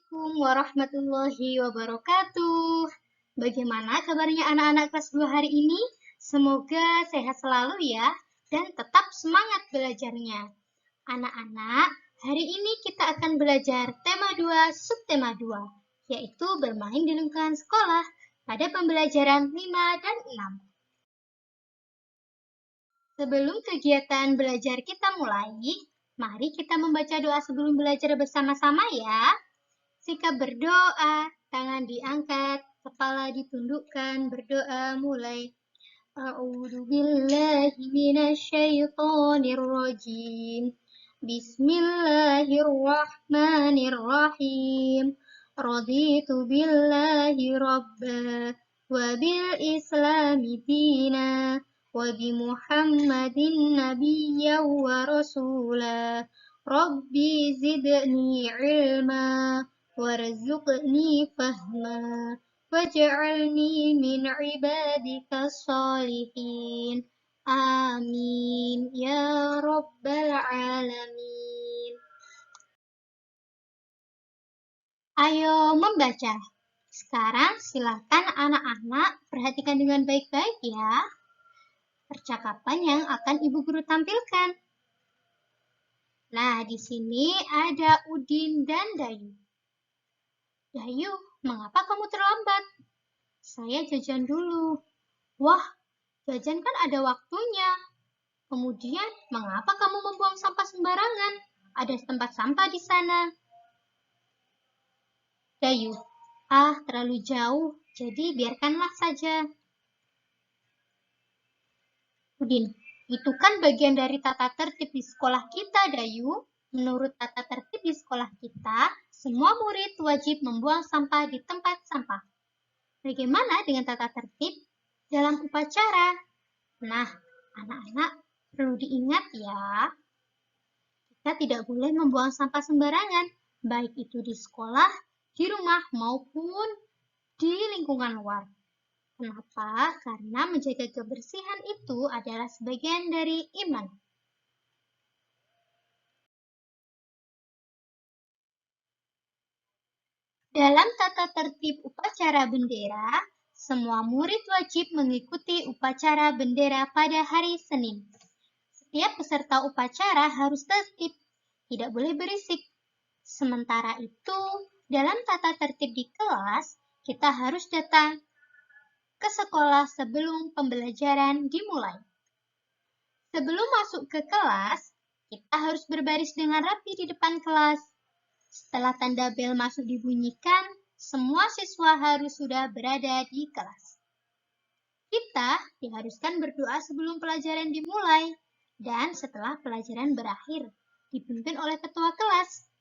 Assalamualaikum warahmatullahi wabarakatuh. Bagaimana kabarnya anak-anak kelas 2 hari ini? Semoga sehat selalu ya, dan tetap semangat belajarnya. Anak-anak, hari ini kita akan belajar tema 2, subtema 2, yaitu bermain di lingkungan sekolah pada pembelajaran 5 dan 6. Sebelum kegiatan belajar kita mulai, mari kita membaca doa sebelum belajar bersama-sama ya. Sikap berdoa, tangan diangkat, kepala ditundukkan, berdoa mulai. A'udzu billahi minasyaitonir rajim. Bismillahirrahmanirrahim. Raditu billahi rabba wa bil islami dina wa bi Muhammadin nabiyyan wa rasula. Rabbi zidni ilma warzuqni fahma waj'alni min ibadika sholihin. Amin ya rabbal alamin. Ayo membaca. Sekarang silakan anak-anak perhatikan dengan baik-baik ya percakapan yang akan Ibu Guru tampilkan. Nah, di sini ada Udin dan Dayu. Dayu, mengapa kamu terlambat? Saya jajan dulu. Wah, jajan kan ada waktunya. Kemudian, mengapa kamu membuang sampah sembarangan? Ada tempat sampah di sana. Dayu, terlalu jauh, jadi biarkanlah saja. Udin, itu kan bagian dari tata tertib di sekolah kita, Dayu. Menurut tata tertib di sekolah kita, semua murid wajib membuang sampah di tempat sampah. Bagaimana dengan tata tertib dalam upacara? Nah, anak-anak perlu diingat ya, kita tidak boleh membuang sampah sembarangan, baik itu di sekolah, di rumah, maupun di lingkungan luar. Kenapa? Karena menjaga kebersihan itu adalah sebagian dari iman. Dalam tata tertib upacara bendera, semua murid wajib mengikuti upacara bendera pada hari Senin. Setiap peserta upacara harus tertib, tidak boleh berisik. Sementara itu, dalam tata tertib di kelas, kita harus datang ke sekolah sebelum pembelajaran dimulai. Sebelum masuk ke kelas, kita harus berbaris dengan rapi di depan kelas. Setelah tanda bel masuk dibunyikan, semua siswa harus sudah berada di kelas. Kita diharuskan berdoa sebelum pelajaran dimulai dan setelah pelajaran berakhir, dipimpin oleh ketua kelas.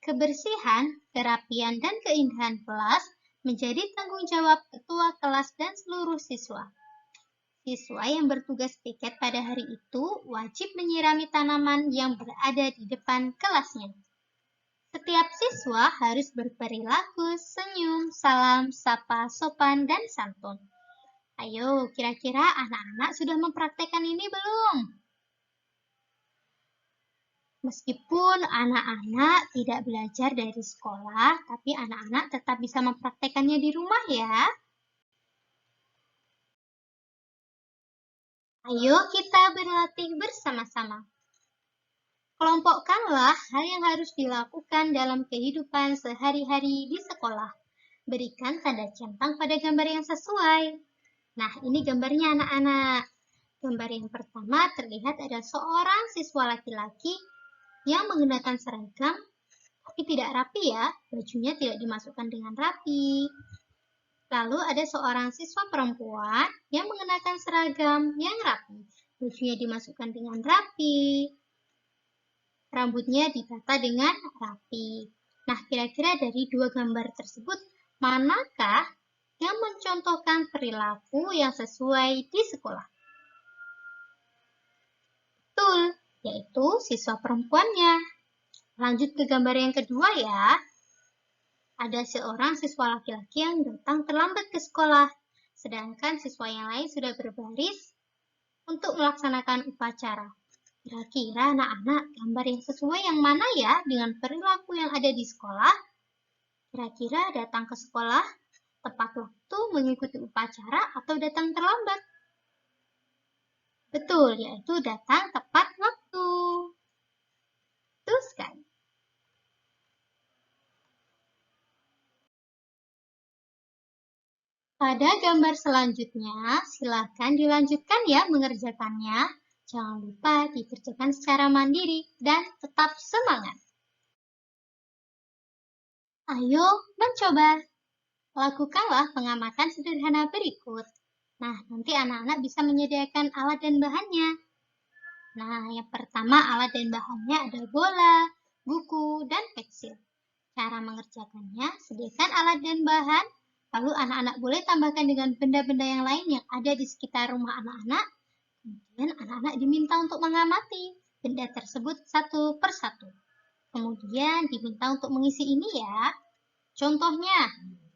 Kebersihan, kerapian, dan keindahan kelas menjadi tanggung jawab ketua kelas dan seluruh siswa. Siswa yang bertugas piket pada hari itu wajib menyirami tanaman yang berada di depan kelasnya. Setiap siswa harus berperilaku senyum, salam, sapa, sopan, dan santun. Ayo, kira-kira anak-anak sudah mempraktekkan ini belum? Meskipun anak-anak tidak belajar dari sekolah, tapi anak-anak tetap bisa mempraktekannya di rumah ya. Ayo kita berlatih bersama-sama. Kelompokkanlah hal yang harus dilakukan dalam kehidupan sehari-hari di sekolah. Berikan tanda centang pada gambar yang sesuai. Nah, ini gambarnya anak-anak. Gambar yang pertama terlihat ada seorang siswa laki-laki yang menggunakan seragam, tapi tidak rapi ya. Bajunya tidak dimasukkan dengan rapi. Lalu ada seorang siswa perempuan yang mengenakan seragam yang rapi. Bajunya dimasukkan dengan rapi. Rambutnya ditata dengan rapi. Nah, kira-kira dari dua gambar tersebut, manakah yang mencontohkan perilaku yang sesuai di sekolah? Betul, yaitu siswa perempuannya. Lanjut ke gambar yang kedua ya. Ada seorang siswa laki-laki yang datang terlambat ke sekolah, sedangkan siswa yang lain sudah berbaris untuk melaksanakan upacara. Kira-kira anak-anak gambar yang sesuai yang mana ya dengan perilaku yang ada di sekolah? Kira-kira datang ke sekolah tepat waktu mengikuti upacara atau datang terlambat? Betul, yaitu datang tepat waktu. Betul sekali. Pada gambar selanjutnya, silakan dilanjutkan ya mengerjakannya. Jangan lupa dikerjakan secara mandiri dan tetap semangat. Ayo mencoba. Lakukanlah pengamatan sederhana berikut. Nah, nanti anak-anak bisa menyediakan alat dan bahannya. Nah, yang pertama alat dan bahannya ada bola, buku, dan pensil. Cara mengerjakannya, sediakan alat dan bahan, lalu anak-anak boleh tambahkan dengan benda-benda yang lain yang ada di sekitar rumah anak-anak. Kemudian anak-anak diminta untuk mengamati benda tersebut satu persatu. Kemudian diminta untuk mengisi ini ya. Contohnya,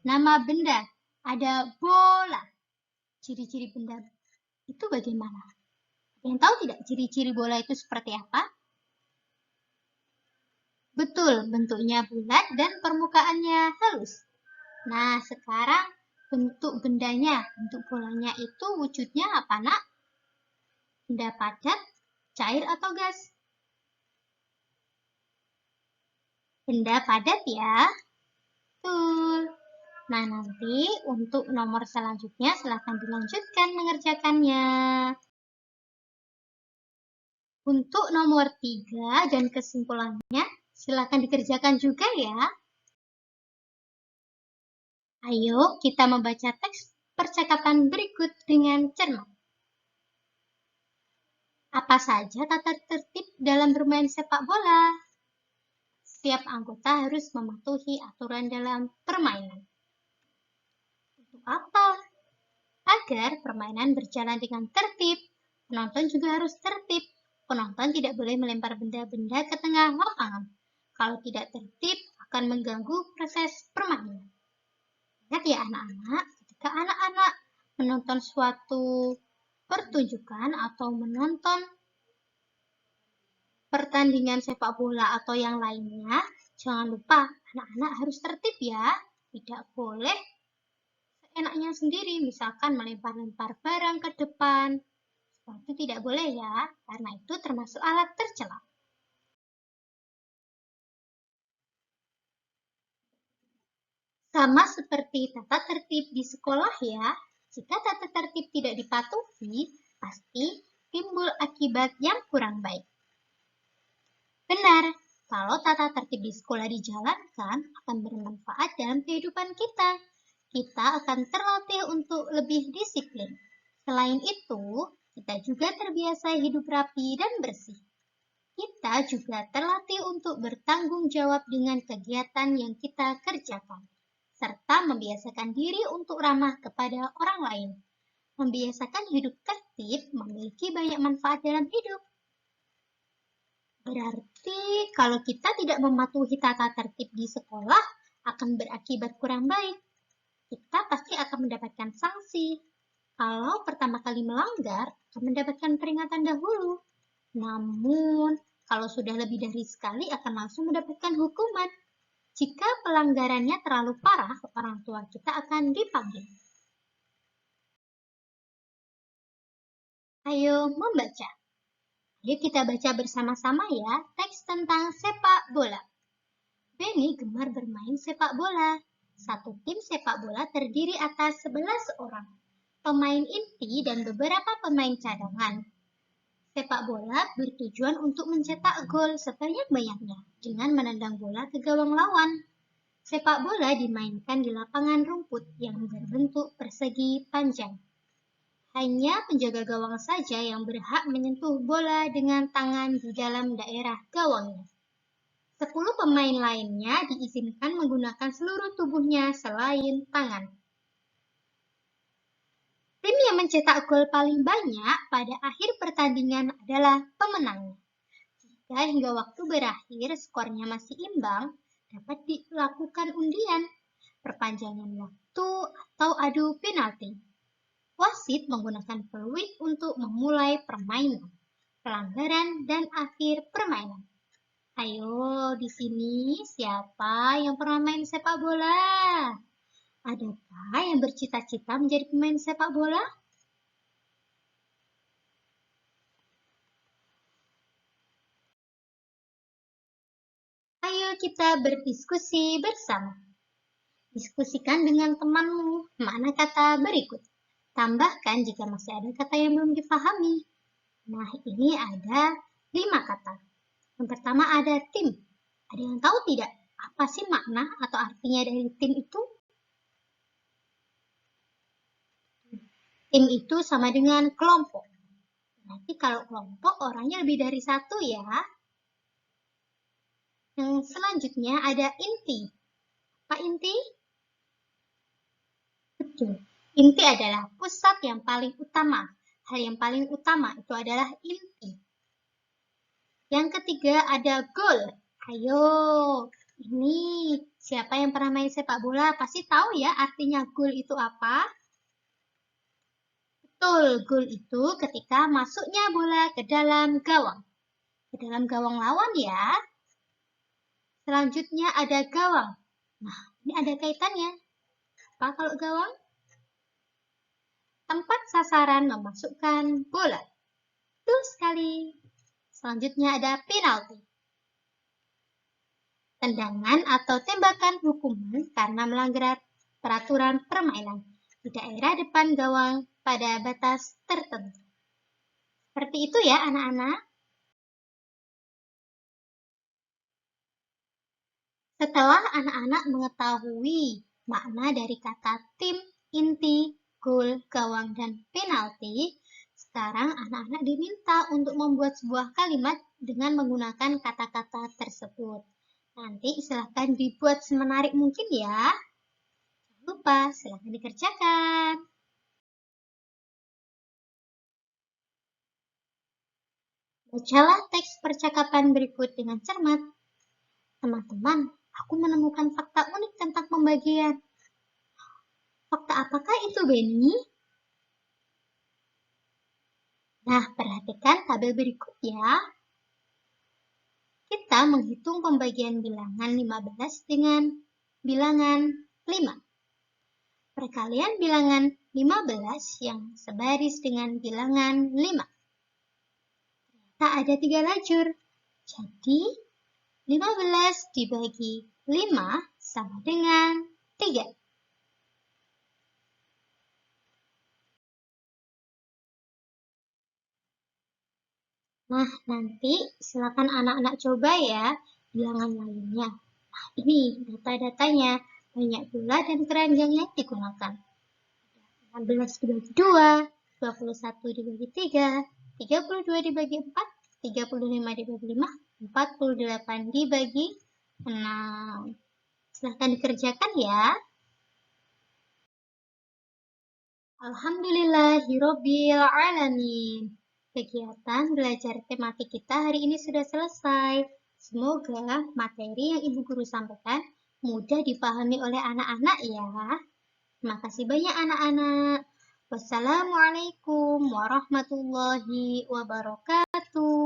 nama benda ada bola. Ciri-ciri benda itu bagaimana? Yang tahu tidak ciri-ciri bola itu seperti apa? Betul, bentuknya bulat dan permukaannya halus. Nah, sekarang bentuk bendanya, bentuk bolanya itu wujudnya apa, Nak? Benda padat, cair atau gas? Benda padat ya. Betul. Nah, nanti untuk nomor selanjutnya silakan dilanjutkan mengerjakannya. Untuk nomor 3 dan kesimpulannya, silakan dikerjakan juga ya. Ayo kita membaca teks percakapan berikut dengan cermat. Apa saja tata tertib dalam bermain sepak bola? Setiap anggota harus mematuhi aturan dalam permainan. Untuk apa? Agar permainan berjalan dengan tertib, penonton juga harus tertib. Penonton tidak boleh melempar benda-benda ke tengah lapangan. Kalau tidak tertib, akan mengganggu proses permainan. Ingat ya anak-anak, ketika anak-anak menonton suatu pertunjukan atau menonton pertandingan sepak bola atau yang lainnya, jangan lupa anak-anak harus tertib ya. Tidak boleh seenaknya sendiri, misalkan melempar-lempar barang ke depan. Itu tidak boleh ya, karena itu termasuk alat tercela. Sama seperti tata tertib di sekolah ya, jika tata tertib tidak dipatuhi, pasti timbul akibat yang kurang baik. Benar, kalau tata tertib di sekolah dijalankan akan bermanfaat dalam kehidupan kita. Kita akan terlatih untuk lebih disiplin. Selain itu, kita juga terbiasa hidup rapi dan bersih. Kita juga terlatih untuk bertanggung jawab dengan kegiatan yang kita kerjakan, serta membiasakan diri untuk ramah kepada orang lain. Membiasakan hidup tertib memiliki banyak manfaat dalam hidup. Berarti kalau kita tidak mematuhi tata tertib di sekolah akan berakibat kurang baik. Kita pasti akan mendapatkan sanksi. Kalau pertama kali melanggar, akan mendapatkan peringatan dahulu. Namun, kalau sudah lebih dari sekali akan langsung mendapatkan hukuman. Jika pelanggarannya terlalu parah, orang tua kita akan dipanggil. Ayo membaca. Ayo kita baca bersama-sama ya teks tentang sepak bola. Benny gemar bermain sepak bola. Satu tim sepak bola terdiri atas 11 orang, pemain inti dan beberapa pemain cadangan. Sepak bola bertujuan untuk mencetak gol sebanyak-banyaknya dengan menendang bola ke gawang lawan. Sepak bola dimainkan di lapangan rumput yang berbentuk persegi panjang. Hanya penjaga gawang saja yang berhak menyentuh bola dengan tangan di dalam daerah gawangnya. 10 pemain lainnya diizinkan menggunakan seluruh tubuhnya selain tangan. Tim yang mencetak gol paling banyak pada akhir pertandingan adalah pemenangnya. Jika hingga waktu berakhir skornya masih imbang, dapat dilakukan undian, perpanjangan waktu, atau adu penalti. Wasit menggunakan peluit untuk memulai permainan, pelanggaran, dan akhir permainan. Ayo, di sini siapa yang pernah main sepak bola? Adakah yang bercita-cita menjadi pemain sepak bola? Ayo kita berdiskusi bersama. Diskusikan dengan temanmu makna kata berikut. Tambahkan jika masih ada kata yang belum dipahami. Nah, ini ada 5 kata. Yang pertama ada tim. Ada yang tahu tidak? Apa sih makna atau artinya dari tim itu? Tim itu sama dengan kelompok. Berarti kalau kelompok orangnya lebih dari satu ya. Yang selanjutnya ada inti. Apa inti? Betul. Inti adalah pusat yang paling utama. Hal yang paling utama itu adalah inti. Yang ketiga ada goal. Ayo, ini siapa yang pernah main sepak bola pasti tahu ya artinya goal itu apa? Betul, goal itu ketika masuknya bola ke dalam gawang. Ke dalam gawang lawan ya. Selanjutnya ada gawang. Nah, ini ada kaitannya. Apa kalau gawang? Tempat sasaran memasukkan bola. Betul sekali. Selanjutnya ada penalti. Tendangan atau tembakan hukuman karena melanggar peraturan permainan di daerah depan gawang pada batas tertentu. Seperti itu ya anak-anak. Setelah anak-anak mengetahui makna dari kata tim, inti, gol, gawang, dan penalti, sekarang anak-anak diminta untuk membuat sebuah kalimat dengan menggunakan kata-kata tersebut. Nanti silahkan dibuat semenarik mungkin ya. Jangan lupa, silahkan dikerjakan. Bacalah teks percakapan berikut dengan cermat. Teman-teman, aku menemukan fakta unik tentang pembagian. Fakta apakah itu, Benny? Nah, perhatikan tabel berikut ya. Kita menghitung pembagian bilangan 15 dengan bilangan 5. Perkalian bilangan 15 yang sebaris dengan bilangan 5. Ternyata ada 3 lajur. Jadi, 15 dibagi 5 sama dengan 3. Nah, nanti silakan anak-anak coba ya bilangan lainnya. Nah, ini data-datanya. Banyak pula dan keranjang yang digunakan. 16 dibagi 2, 21 dibagi 3, 32 dibagi 4, 35 dibagi 5, 48 dibagi 6. Silahkan dikerjakan ya. Alhamdulillahirabbil alamin. Kegiatan belajar tematik kita hari ini sudah selesai. Semoga materi yang Ibu Guru sampaikan mudah dipahami oleh anak-anak ya. Terima kasih banyak anak-anak. Wassalamualaikum warahmatullahi wabarakatuh.